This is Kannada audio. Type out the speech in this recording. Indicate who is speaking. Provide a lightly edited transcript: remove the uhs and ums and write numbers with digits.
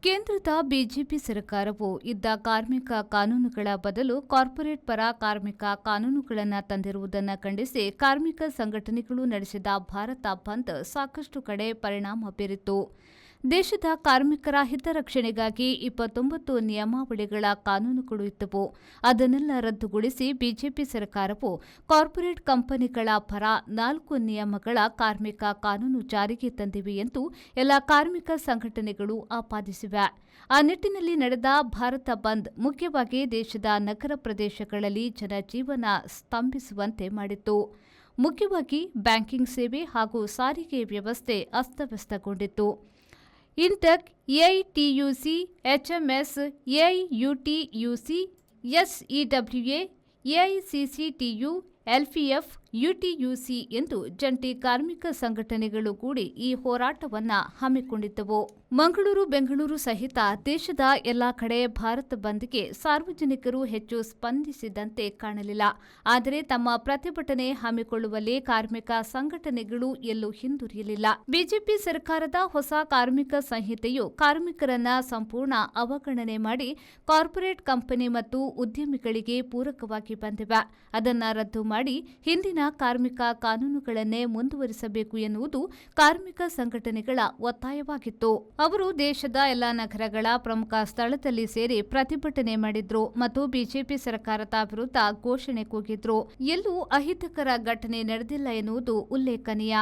Speaker 1: ಕೇಂದ್ರದ ಬಿಜೆಪಿ ಸರ್ಕಾರವು ಇದ್ದ ಕಾರ್ಮಿಕ ಕಾನೂನುಗಳ ಬದಲು ಕಾರ್ಪೊರೇಟ್ ಪರ ಕಾರ್ಮಿಕ ಕಾನೂನುಗಳನ್ನು ತಂದಿರುವುದನ್ನು ಖಂಡಿಸಿ ಕಾರ್ಮಿಕ ಸಂಘಟನೆಗಳು ನಡೆಸಿದ ಭಾರತ ಬಂದ್ ಸಾಕಷ್ಟು ಕಡೆ ಪರಿಣಾಮ ಬೀರಿತು. ದೇಶದ ಕಾರ್ಮಿಕರ ಹಿತರಕ್ಷಣೆಗಾಗಿ 29 ನಿಯಮಾವಳಿಗಳ ಕಾನೂನುಗಳು ಇದ್ದವು. ಅದನ್ನೆಲ್ಲ ರದ್ದುಗೊಳಿಸಿ ಬಿಜೆಪಿ ಸರ್ಕಾರವು ಕಾರ್ಪೊರೇಟ್ ಕಂಪನಿಗಳ ಪರ 4 ನಿಯಮಗಳ ಕಾರ್ಮಿಕ ಕಾನೂನು ಜಾರಿಗೆ ತಂದಿವೆ ಎಂದು ಎಲ್ಲ ಕಾರ್ಮಿಕ ಸಂಘಟನೆಗಳು ಆಪಾದಿಸಿವೆ. ಆ ನಿಟ್ಟಿನಲ್ಲಿ ನಡೆದ ಭಾರತ ಬಂದ್ ಮುಖ್ಯವಾಗಿ ದೇಶದ ನಗರ ಪ್ರದೇಶಗಳಲ್ಲಿ ಜನಜೀವನ ಸ್ತಂಭಿಸುವಂತೆ ಮಾಡಿತ್ತು. ಮುಖ್ಯವಾಗಿ ಬ್ಯಾಂಕಿಂಗ್ ಸೇವೆ ಹಾಗೂ ಸಾರಿಗೆ ವ್ಯವಸ್ಥೆ ಅಸ್ತವ್ಯಸ್ತಗೊಂಡಿತ್ತು. ಇಂಟಕ್, ಎಐಟಿಯುಸಿ, ಎಚ್ಎಂಎಸ್, ಎಐಯುಟಿಯುಸಿ, ಎಸ್ಇಡಬ್ಲ್ಯೂಎ, ಎಐಸಿಸಿಟಿಯು, ಎಲ್ಪಿಎಫ್, ಯುಟಿಯುಸಿ ಎಂದು ಜಂಟಿ ಕಾರ್ಮಿಕ ಸಂಘಟನೆಗಳು ಕೂಡಿ ಈ ಹೋರಾಟವನ್ನು ಹಮ್ಮಿಕೊಂಡಿದ್ದವು. ಮಂಗಳೂರು, ಬೆಂಗಳೂರು ಸಹಿತ ದೇಶದ ಎಲ್ಲಾ ಕಡೆ ಭಾರತ ಬಂದ್ಗೆ ಸಾರ್ವಜನಿಕರು ಹೆಚ್ಚು ಸ್ಪಂದಿಸಿದಂತೆ ಕಾಣಲಿಲ್ಲ. ಆದರೆ ತಮ್ಮ ಪ್ರತಿಭಟನೆ ಹಮ್ಮಿಕೊಳ್ಳುವಲ್ಲಿ ಕಾರ್ಮಿಕ ಸಂಘಟನೆಗಳು ಎಲ್ಲೂ ಹಿಂದುರಿಯಲಿಲ್ಲ. ಬಿಜೆಪಿ ಸರ್ಕಾರದ ಹೊಸ ಕಾರ್ಮಿಕ ಸಂಹಿತೆಯು ಕಾರ್ಮಿಕರನ್ನ ಸಂಪೂರ್ಣ ಅವಗಣನೆ ಮಾಡಿ ಕಾರ್ಪೊರೇಟ್ ಕಂಪನಿ ಮತ್ತು ಉದ್ಯಮಿಗಳಿಗೆ ಪೂರಕವಾಗಿ ಬಂದಿವೆ. ಅದನ್ನ ರದ್ದು ಮಾಡಿ ಹಿಂದಿನ ಕಾರ್ಮಿಕ ಕಾನೂನುಗಳನ್ನೇ ಮುಂದುವರಿಸಬೇಕು ಎನ್ನುವುದು ಕಾರ್ಮಿಕ ಸಂಘಟನೆಗಳ ಒತ್ತಾಯವಾಗಿತ್ತು. ಅವರು ದೇಶದ ಎಲ್ಲಾ ನಗರಗಳ ಪ್ರಮುಖ ಸ್ಥಳದಲ್ಲಿ ಸೇರಿ ಪ್ರತಿಭಟನೆ ಮಾಡಿದ್ರು ಮತ್ತು ಬಿಜೆಪಿ ಸರ್ಕಾರದ ವಿರುದ್ಧ ಘೋಷಣೆ ಕೂಗಿದ್ರು. ಎಲ್ಲೂ ಅಹಿತಕರ ಘಟನೆ ನಡೆದಿಲ್ಲ ಎನ್ನುವುದು ಉಲ್ಲೇಖನೀಯ.